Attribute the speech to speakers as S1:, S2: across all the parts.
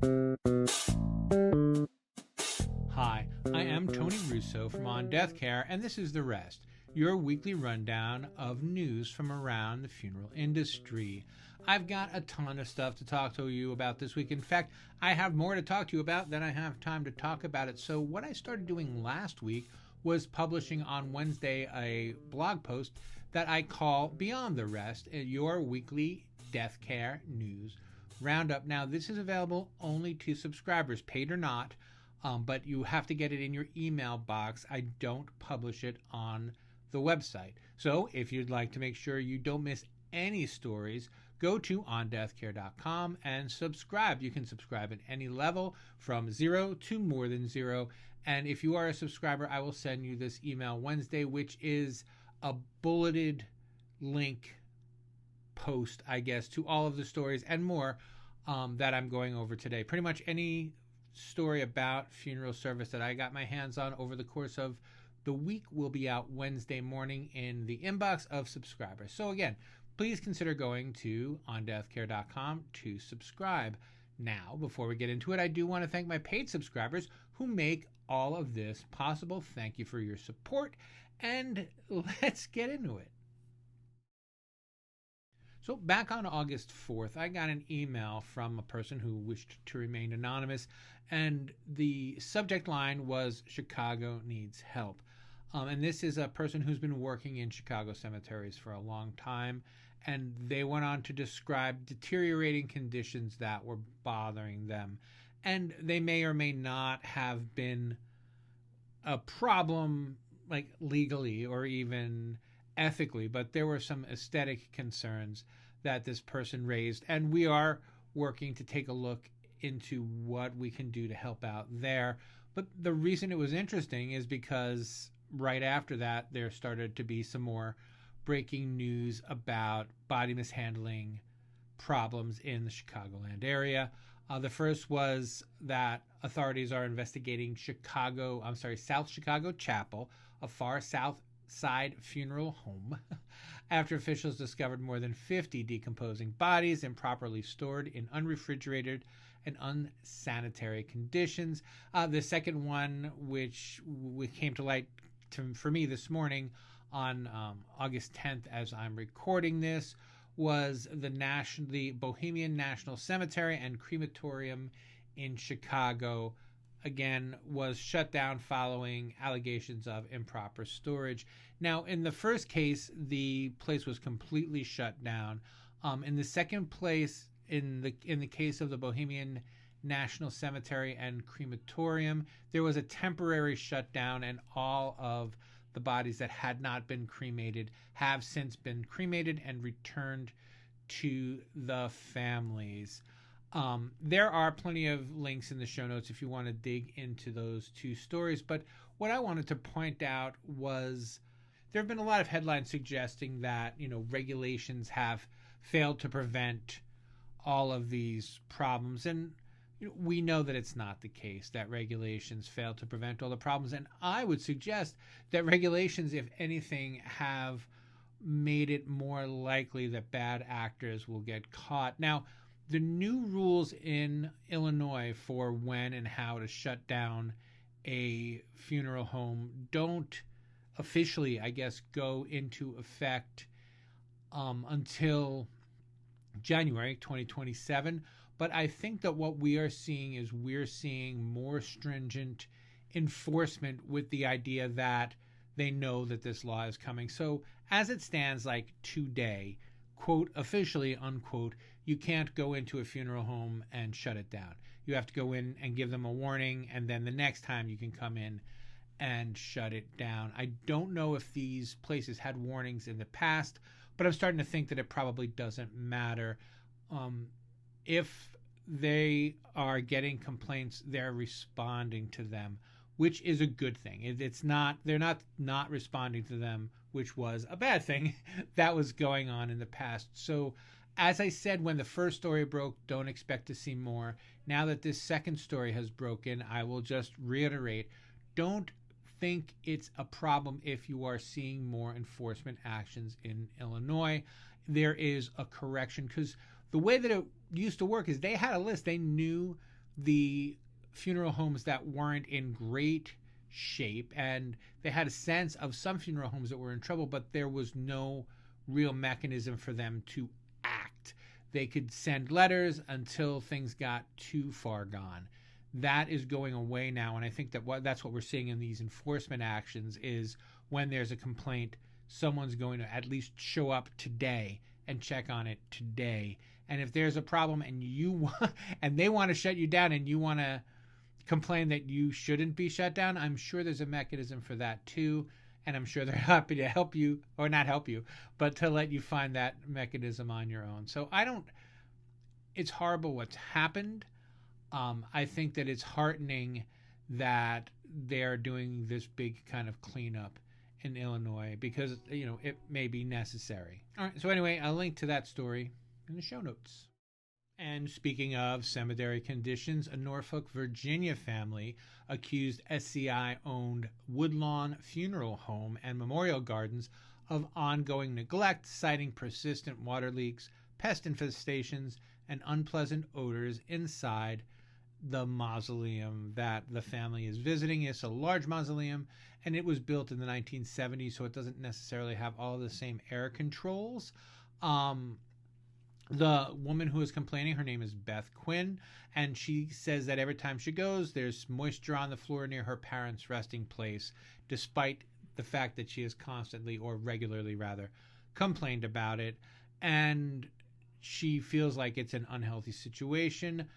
S1: Hi, I am Tony Russo from On Deathcare, and this is The Rest, your weekly rundown of news from around the funeral industry. I've got a ton of stuff to talk to you about this week. In fact, I have more to talk to you about than I have time to talk about it. So what I started doing last week was publishing on Wednesday a blog post that I call Beyond the Rest, your weekly Deathcare news roundup. Now, this is available only to subscribers, paid or not, but you have to get it in your email box. I don't publish it on the website. So if you'd like to make sure you don't miss any stories, go to ondeathcare.com and subscribe. You can subscribe at any level from 0 to more than 0. And if you are a subscriber, I will send you this email Wednesday, which is a bulleted link post, I guess, to all of the stories and more that I'm going over today. Pretty much any story about funeral service that I got my hands on over the course of the week will be out Wednesday morning in the inbox of subscribers. So again, please consider going to ondeathcare.com to subscribe. Now, before we get into it, I do want to thank my paid subscribers who make all of this possible. Thank you for your support, and let's get into it. So back on August 4th, I got an email from a person who wished to remain anonymous, and the subject line was Chicago needs help. And this is a person who's been working in Chicago cemeteries for a long time, and they went on to describe deteriorating conditions that were bothering them. And they may or may not have been a problem, like legally or even ethically, but there were some aesthetic concerns that this person raised, and we are working to take a look into what we can do to help out there. But the reason it was interesting is because right after that, there started to be some more breaking news about body mishandling problems in the Chicagoland area. The first was that authorities are investigating South Chicago Chapel, a far south side funeral home, after officials discovered more than 50 decomposing bodies improperly stored in unrefrigerated and unsanitary conditions. The second one, which came to light for me this morning on August 10th as I'm recording this, was the Bohemian National Cemetery and Crematorium in Chicago, again, was shut down following allegations of improper storage. Now, in the first case, the place was completely shut down. In the second place, in the case of the Bohemian National Cemetery and Crematorium, there was a temporary shutdown, and all of the bodies that had not been cremated have since been cremated and returned to the families. There are plenty of links in the show notes if you want to dig into those two stories. But what I wanted to point out was there have been a lot of headlines suggesting that, regulations have failed to prevent all of these problems. And we know that it's not the case, that regulations fail to prevent all the problems. And I would suggest that regulations, if anything, have made it more likely that bad actors will get caught. Now, the new rules in Illinois for when and how to shut down a funeral home don't officially, I guess, go into effect until January 2027. But I think that what we are seeing is we're seeing more stringent enforcement with the idea that they know that this law is coming. So as it stands, like today, quote, officially, unquote, you can't go into a funeral home and shut it down. You have to go in and give them a warning, and then the next time you can come in and shut it down. I don't know if these places had warnings in the past, but I'm starting to think that it probably doesn't matter. If they are getting complaints, they're responding to them, which is a good thing. They're not responding to them, which was a bad thing that was going on in the past. So as I said, when the first story broke, don't expect to see more. Now that this second story has broken, I will just reiterate, don't think it's a problem if you are seeing more enforcement actions in Illinois. There is a correction, because the way that it used to work is they had a list. They knew the funeral homes that weren't in great shape, and they had a sense of some funeral homes that were in trouble, but there was no real mechanism for them to act. They could send letters until things got too far gone. That is going away now, and I think that's what we're seeing in these enforcement actions is when there's a complaint, someone's going to at least show up today and check on it today. And if there's a problem and they want to shut you down and you want to complain that you shouldn't be shut down, I'm sure there's a mechanism for that too. And I'm sure they're happy to help you, or not help you, but to let you find that mechanism on your own. So it's horrible what's happened. I think that it's heartening that they're doing this big kind of cleanup in Illinois because, it may be necessary. All right. So anyway, I'll link to that story in the show notes. And speaking of cemetery conditions, a Norfolk, Virginia family accused SCI-owned Woodlawn Funeral Home and Memorial Gardens of ongoing neglect, citing persistent water leaks, pest infestations, and unpleasant odors inside the mausoleum that the family is visiting. It's a large mausoleum, and it was built in the 1970s, so it doesn't necessarily have all the same air controls. The woman who is complaining, her name is Beth Quinn, and she says that every time she goes, there's moisture on the floor near her parents' resting place, despite the fact that she has constantly, or regularly rather, complained about it. And she feels like it's an unhealthy situation.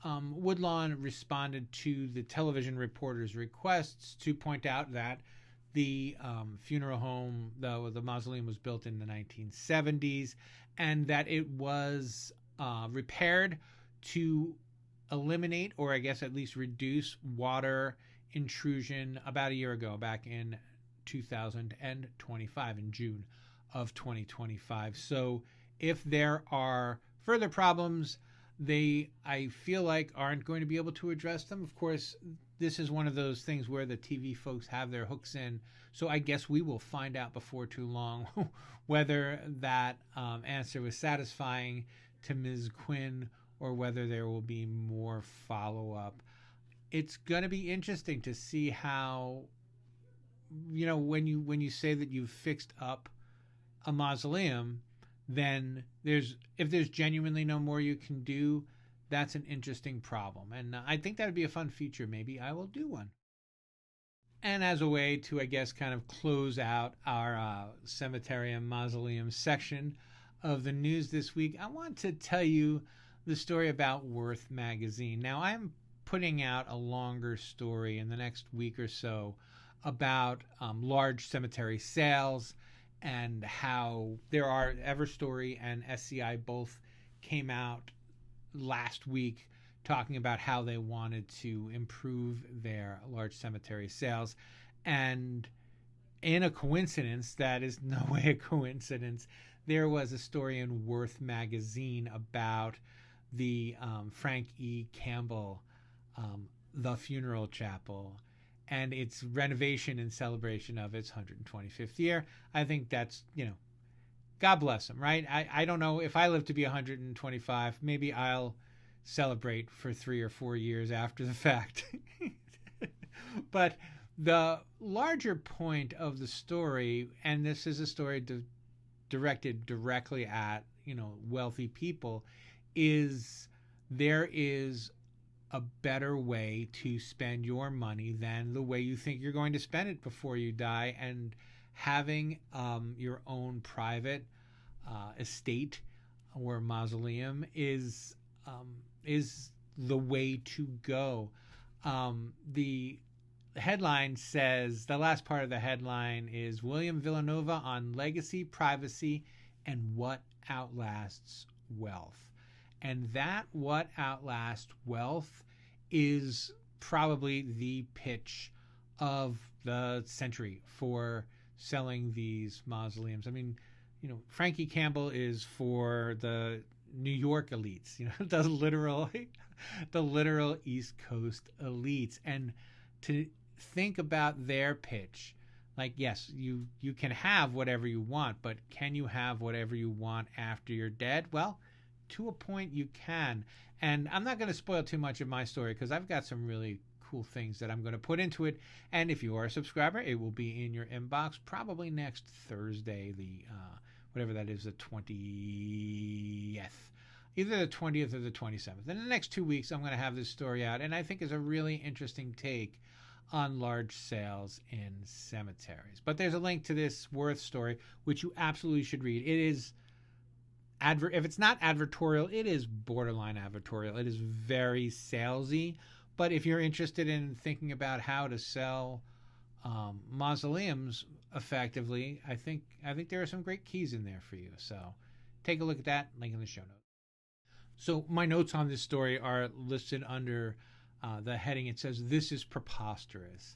S1: Woodlawn responded to the television reporter's requests to point out that the funeral home, the mausoleum, was built in the 1970s, and that it was repaired to eliminate, or I guess at least reduce, water intrusion about a year ago, back in 2025, in June of 2025. So if there are further problems, I feel like, aren't going to be able to address them. Of course, this is one of those things where the TV folks have their hooks in. So I guess we will find out before too long whether that answer was satisfying to Ms. Quinn or whether there will be more follow-up. It's going to be interesting to see how, when you say that you've fixed up a mausoleum, then if there's genuinely no more you can do, that's an interesting problem. And I think that would be a fun feature. Maybe I will do one. And as a way to, I guess, kind of close out our cemetery and mausoleum section of the news this week, I want to tell you the story about Worth magazine. Now, I'm putting out a longer story in the next week or so about large cemetery sales, and how Everstory and SCI both came out last week talking about how they wanted to improve their large cemetery sales. And in a coincidence that is no way a coincidence, there was a story in Worth magazine about the Frank E. Campbell, the funeral chapel, and its renovation in celebration of its 125th year. I think that's, God bless him, right? I don't know if I live to be 125, maybe I'll celebrate for 3 or 4 years after the fact. But the larger point of the story, and this is a story directed directly at, wealthy people, is there is a better way to spend your money than the way you think you're going to spend it before you die. And having your own private estate or mausoleum is the way to go. The headline says, the last part of the headline is William Villanova on legacy, privacy, and what outlasts wealth. And that what outlasts wealth is probably the pitch of the century for selling these mausoleums. I mean, Frankie Campbell is for the New York elites, the literal East Coast elites. And to think about their pitch, like, yes, you can have whatever you want, but can you have whatever you want after you're dead? Well, to a point you can. And I'm not going to spoil too much of my story because I've got some really cool things that I'm going to put into it. And if you are a subscriber, it will be in your inbox probably next Thursday, the whatever that is, the 20th. Either the 20th or the 27th. In the next 2 weeks, I'm going to have this story out, and I think is a really interesting take on large sales in cemeteries. But there's a link to this Worth story, which you absolutely should read. It is if it's not advertorial, it is borderline advertorial. It is very salesy. But if you're interested in thinking about how to sell mausoleums effectively, I think there are some great keys in there for you. So take a look at that. Link in the show notes. So my notes on this story are listed under the heading. It says, "This is preposterous."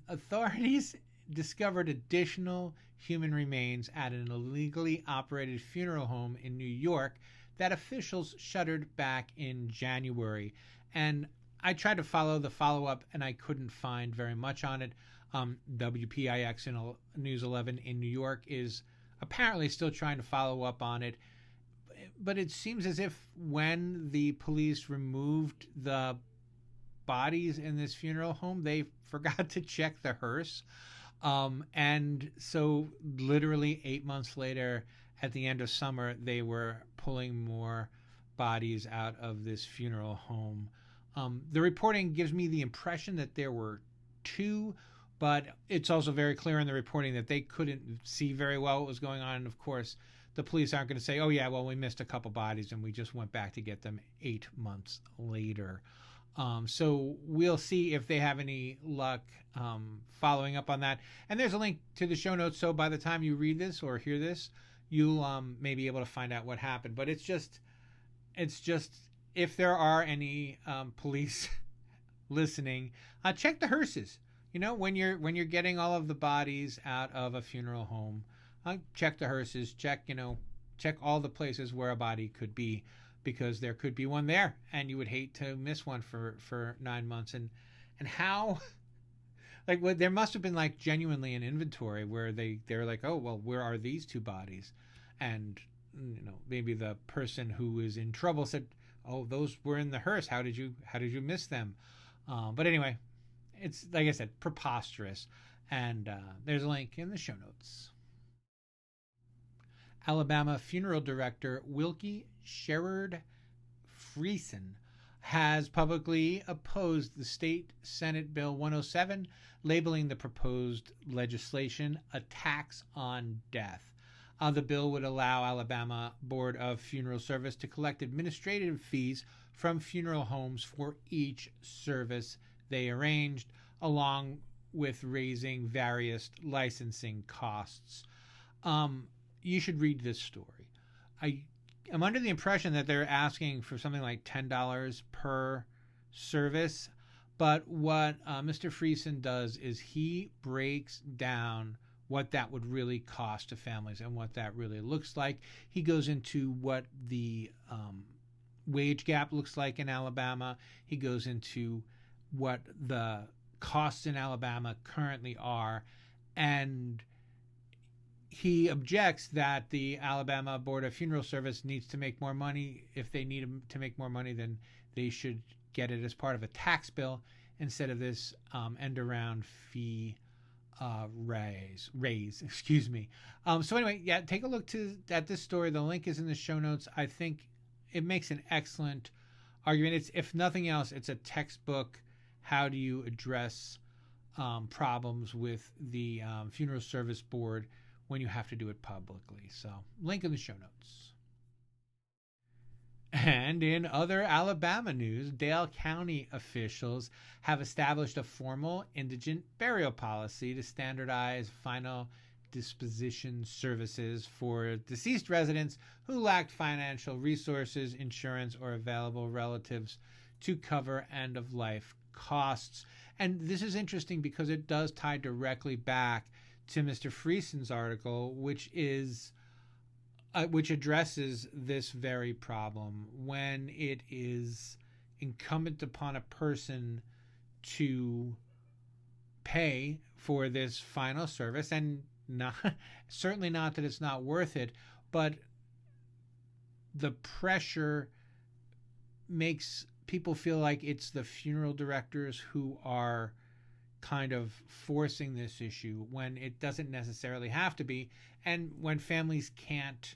S1: Authorities discovered additional human remains at an illegally operated funeral home in New York that officials shuttered back in January. And I tried to follow the follow-up, and I couldn't find very much on it. WPIX in News 11 in New York is apparently still trying to follow up on it. But it seems as if when the police removed the bodies in this funeral home, they forgot to check the hearse. And so literally 8 months later, at the end of summer, they were pulling more bodies out of this funeral home. The reporting gives me the impression that there were 2, but it's also very clear in the reporting that they couldn't see very well what was going on. And of course, the police aren't going to say, oh yeah, well, we missed a couple bodies and we just went back to get them 8 months later. So we'll see if they have any luck following up on that. And there's a link to the show notes. So by the time you read this or hear this, you'll may be able to find out what happened. But it's just if there are any police listening, check the hearses. You know, when you're getting all of the bodies out of a funeral home, check the hearses, check all the places where a body could be, because there could be one there and you would hate to miss one for 9 months. And how, like, there must have been like genuinely an inventory where they're like, oh, well, where are these 2 bodies? And, maybe the person who is in trouble said, oh, those were in the hearse. How did you miss them? But anyway, it's, like I said, preposterous. And there's a link in the show notes. Alabama funeral director Wilkie Sherrod Friesen has publicly opposed the state Senate Bill 107, labeling the proposed legislation a tax on death. The bill would allow Alabama Board of Funeral Service to collect administrative fees from funeral homes for each service they arranged, along with raising various licensing costs. You should read this story. I'm under the impression that they're asking for something like $10 per service, but what Mr. Friesen does is he breaks down what that would really cost to families and what that really looks like. He goes into what the wage gap looks like in Alabama. He goes into what the costs in Alabama currently are, and he objects that the Alabama Board of Funeral Service needs to make more money. If they need to make more money, then they should get it as part of a tax bill instead of this end-around fee raise. Excuse me. So anyway, yeah, take a look at this story. The link is in the show notes. I think it makes an excellent argument. It's, if nothing else, it's a textbook. How do you address problems with the funeral service board when you have to do it publicly? So link in the show notes. And in other Alabama news, Dale County officials have established a formal indigent burial policy to standardize final disposition services for deceased residents who lacked financial resources, insurance, or available relatives to cover end-of-life costs. And this is interesting because it does tie directly back to Mr. Friesen's article, which addresses this very problem when it is incumbent upon a person to pay for this final service, and certainly not that it's not worth it, but the pressure makes people feel like it's the funeral directors who are kind of forcing this issue when it doesn't necessarily have to be. And when families can't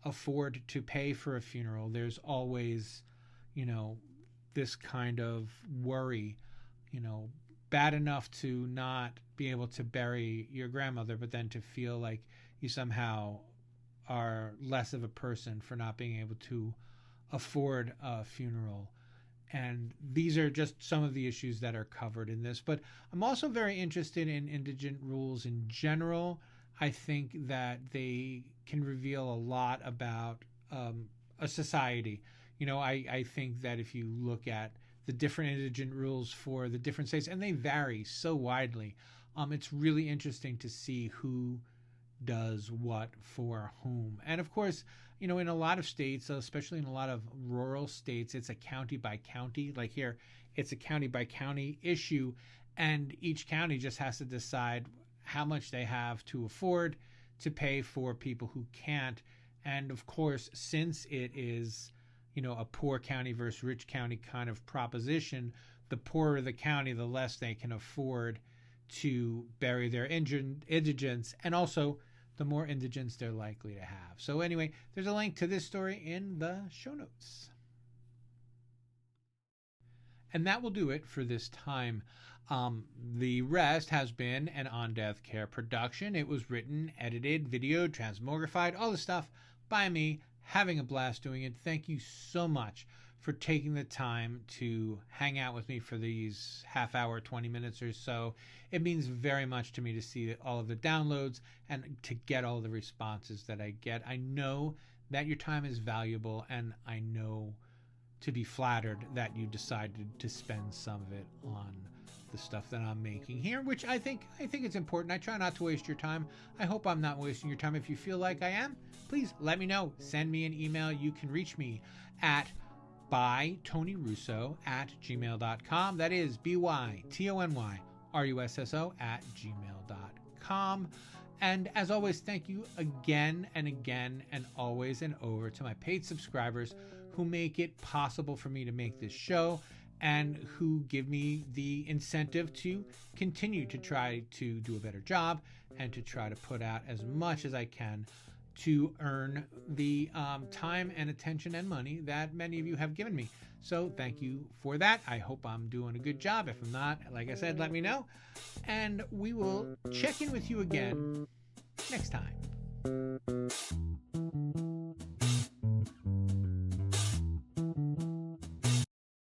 S1: afford to pay for a funeral, there's always, this kind of worry, bad enough to not be able to bury your grandmother, but then to feel like you somehow are less of a person for not being able to afford a funeral. And these are just some of the issues that are covered in this. But I'm also very interested in indigent rules in general. I think that they can reveal a lot about a society. I think that if you look at the different indigent rules for the different states, and they vary so widely, it's really interesting to see who does what for whom. And of course, in a lot of states, especially in a lot of rural states, it's a county by county. Like here, it's a county by county issue, and each county just has to decide how much they have to afford to pay for people who can't. And of course, since it is, a poor county versus rich county kind of proposition, the poorer the county, the less they can afford to bury their indigents, and also the more indigents they're likely to have. So anyway, there's a link to this story in the show notes. And that will do it for this time. The rest has been an On Deathcare production. It was written, edited, videoed, transmogrified, all the stuff by me, having a blast doing it. Thank you so much for taking the time to hang out with me for these half hour, 20 minutes or so. It means very much to me to see all of the downloads and to get all the responses that I get. I know that your time is valuable, and I know to be flattered that you decided to spend some of it on the stuff that I'm making here, which I think it's important. I try not to waste your time. I hope I'm not wasting your time. If you feel like I am, please let me know. Send me an email. You can reach me at bytonyrusso@gmail.com. That is bytonyrusso@gmail.com. And as always, thank you again and again and always and over to my paid subscribers who make it possible for me to make this show and who give me the incentive to continue to try to do a better job and to try to put out as much as I can to earn the time and attention and money that many of you have given me. So thank you for that. I hope I'm doing a good job. If I'm not, like I said, let me know. And we will check in with you again next time.